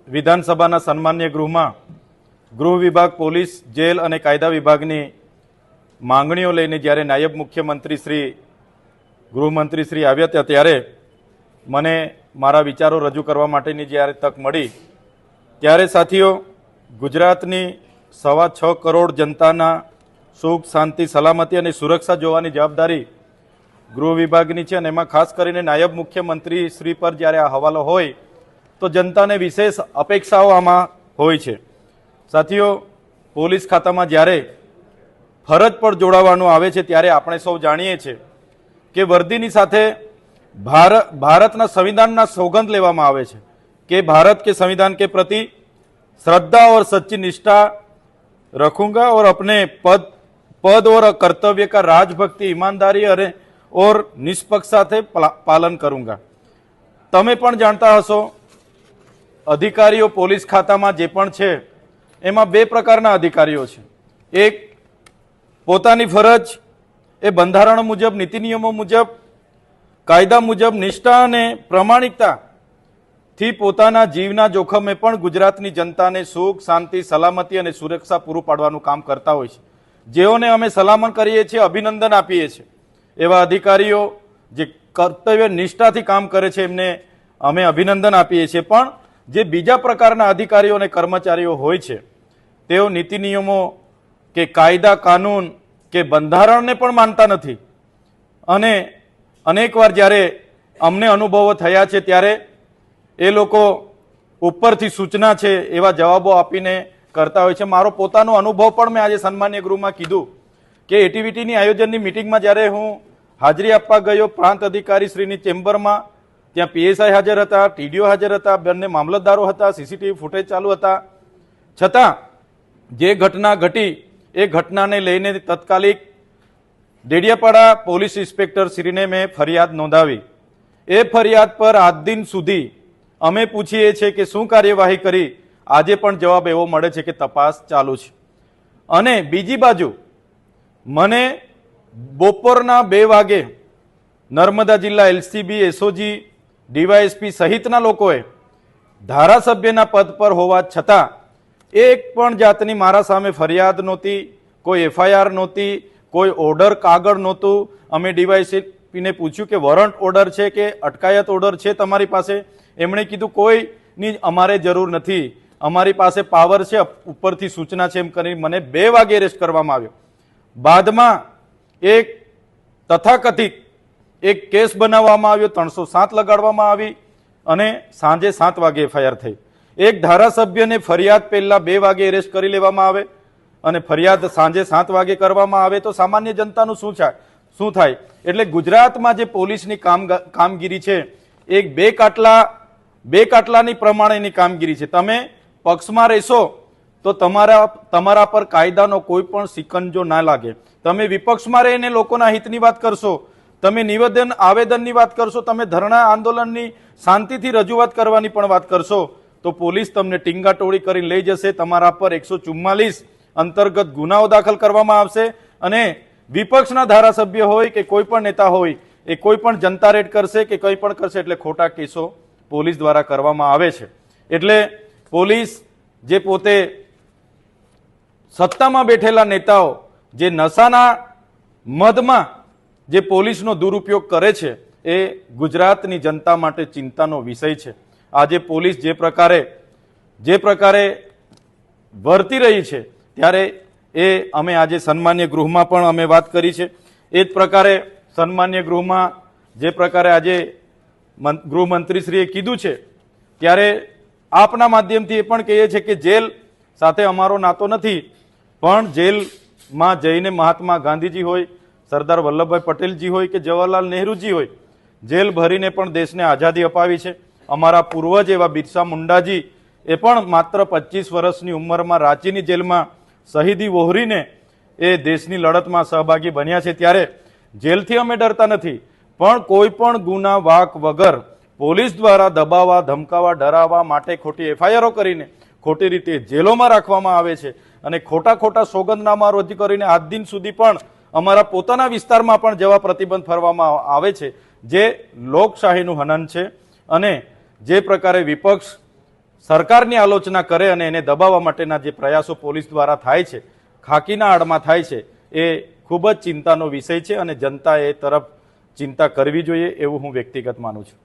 વિધાનસભાના સન્માન્ય ગૃહમાં ગૃહ વિભાગ, પોલીસ, જેલ અને કાયદા વિભાગની માંગણીઓ લઈને જ્યારે નાયબ મુખ્યમંત્રી શ્રી, ગૃહમંત્રી શ્રી આવ્યા હતા ત્યારે મને મારા વિચારો રજૂ કરવા માટેની જ્યારે તક મળી ત્યારે સાથીઓ, ગુજરાતની 6.25 કરોડ જનતાના સુખ, શાંતિ, સલામતી અને સુરક્ષા જોવાની જવાબદારી ગૃહ વિભાગની છે અને એમાં ખાસ કરીને નાયબ મુખ્યમંત્રી શ્રી પર જ્યારે આ હવાલો હોય તો જનતાને વિશેષ અપેક્ષાઓ આમાં હોય છે. સાથીઓ, પોલીસ ખાતામાં જ્યારે ફરજ પર જોડાવાનું આવે છે ત્યારે આપણે સૌ જાણીએ છીએ કે વર્દીની સાથે ભારતના સંવિધાનના સોગંદ લેવામાં આવે છે कि भारत के संविधान के प्रति श्रद्धा और सच्ची निष्ठा रखूंगा और अपने पद और कर्तव्य का राजभक्ति, ईमानदारी और निष्पक्षता से पालन करूंगा. तमे पण जानता हशो, अधिकारीओ पोलीस खाता में जे पण छे एमां बे प्रकारना अधिकारीओ छे. एक पोतानी फरज ए बंधारण मुजब, नीति नियमों मुजब, कायदा मुजब निष्ठा अने प्रामाणिकता थी पोताना जीवना जोखमे पण गुजरातनी जनताने सुख, शांति, सलामती अने सुरक्षा पूरुं पाडवानुं काम करता होय छे. जेओने अमे सलामन करीए छीए, अभिनंदन आपीए छीए. एवा अधिकारीओ जे कर्तव्य निष्ठाथी काम करे छे एमने अमे अभिनंदन आपीए छीए. पण जे बीजा प्रकारना अधिकारीओ अने कर्मचारीओ होय छे तेओ नीति नियमों के कायदा, कानून के बंधारणने पण मानता नथी. अने अनेकवार ज्यारे अमने अनुभवो थया छे त्यारे ए लोको उपरथी सूचना छे एवा जवाबो आपीने करता होय छे. मारो पोतानो अनुभव पण मैं आज सन्मान्य गृहमां कीधुं के एटीवीटीनी आयोजननी मीटिंगमां ज्यारे हूँ हाजरी आपवा गयो प्रांत अधिकारी श्रीनी चेम्बरमां, त्यां पीएसआई हाजर हता, टीडीओ हाजर हता, बंने मामलतदारो हता, सीसीटीवी फूटेज चालू हता. छतां जे घटना घटी ए घटनाने लईने तत्कालिक डेडियापाड़ा पोलीस इंस्पेक्टर श्रीने मैं फरियाद नोंधावी. ए फरियाद पर आज दिन सुधी अमे पूछीए छे के शुं कार्यवाही करी. आजे पण जवाब एवो मळे छे के तपास चालू छे. अने बीजी बाजु मने बपोरना 2 वागे नर्मदा जिल्ला एलसीबी, एसओजी, डीवायएसपी सहितना लोकोए धारासभ्यना पद पर होवा छतां एक पण जातनी मारा सामे फरियाद नहोती, कोई एफआईआर नहोती, कोई ऑर्डर कागळ नहोतुं. अमे डीवायएसपी ने पूछ्युं के वॉरंट ऑर्डर छे के अटकायत ऑर्डर छे तमारी पासे. एमणे कीधुं कोईनी अमारे जरूर नथी, अमारी पासे पावर छे, उपरथी सूचना छे. एम करीने मने 2 वागे अरेस्ट करवामां आव्यो. बादमां एक तथाकथित एक केस बनाववामां आव्यो, 307 लगाडवामां आवी अने सांजे 7 वागे एफआईआर थई. एक धारासभ्यने फरियाद पहेला 2 वागे अरेस्ट करी लेवामां आवे अने फरियाद सांजे 7 वागे करवामां आवे तो सामान्य जनतानुं शुं थाय? एटले गुजरातमां जे पोलीसनी कामगीरी छे एक बे काटलानी प्रमाणेनी कामगीरी छे. तमे पक्षमां रहेशो तो तमारा पर कायदानो कोई पण सिकंजो ना लागे. तमे विपक्षमां रहीने लोकोना हितनी वात करशो, तमे निवेदन आवेदननी वात करशो, तमे धरણા आंदोलननी शांतिथी रजूआत करवानी पण वात करशो तो पोलीस तमने टींगाटोળી કરીને લઈ જશે. તમારા પર 144 અંતર્ગત ગુનાઓ દાખલ કરવામાં આવશે અને વિપક્ષના ધારાસભ્ય હોય કે કોઈ પણ નેતા હોય એ કોઈ પણ જનતા રેડ કરશે કે કંઈ પણ કરશે એટલે ખોટા કેસો પોલીસ દ્વારા કરવામાં આવે છે. એટલે પોલીસ જે પોતે સત્તામાં બેઠેલા નેતાઓ જે નશાના મદમાં જે પોલીસનો દુરુપયોગ કરે છે એ ગુજરાતની જનતા માટે ચિંતાનો વિષય છે. આજે પોલીસ જે પ્રકારે વર્તી રહી છે ત્યારે એ અમે આજે સન્માન્ય ગૃહમાં પણ અમે વાત કરી છે. એ જ પ્રકારે સન્માન્ય ગૃહમાં જે પ્રકારે આજે ગૃહમંત્રીશ્રીએ કીધું છે ત્યારે આપના માધ્યમથી એ પણ કહીએ છીએ કે જેલ સાથે અમારો નાતો નથી, પણ જેલમાં જઈને મહાત્મા ગાંધીજી હોય, સરદાર વલ્લભભાઈ પટેલજી હોય કે જવાહરલાલ નહેરુજી હોય, જેલ ભરીને પણ દેશને આઝાદી અપાવી છે. અમારા પૂર્વજ એવા બિરસા મુંડાજી એ પણ માત્ર 25 વર્ષની ઉંમરમાં રાંચીની જેલમાં શહીદી વહોરીને એ દેશની લડતમાં સહભાગી બન્યા છે. ત્યારે જેલથી અમે ડરતા નથી, પણ કોઈ પણ ગુના વાક વગર પોલીસ દ્વારા દબાવવા, ધમકાવવા, ડરાવવા માટે ખોટી એફઆઈઆરો કરીને ખોટી રીતે જેલોમાં રાખવામાં આવે છે અને ખોટા સોગંદનામા રજૂ કરીને આજ દિન સુધી પણ અમારા પોતાના વિસ્તારમાં પણ જેવા પ્રતિબંધ ફરવામાં આવે છે જે લોકશાહીનું હનન છે. અને જે પ્રકારે વિપક્ષ સરકારની આલોચના કરે અને એને દબાવવા માટેના જે પ્રયાસો પોલીસ દ્વારા થાય છે, ખાકીના આડમાં થાય છે, એ ખૂબ જ ચિંતાનો વિષય છે અને જનતા એ તરફ ચિંતા કરવી જોઈએ એવું હું વ્યક્તિગત માનું છું.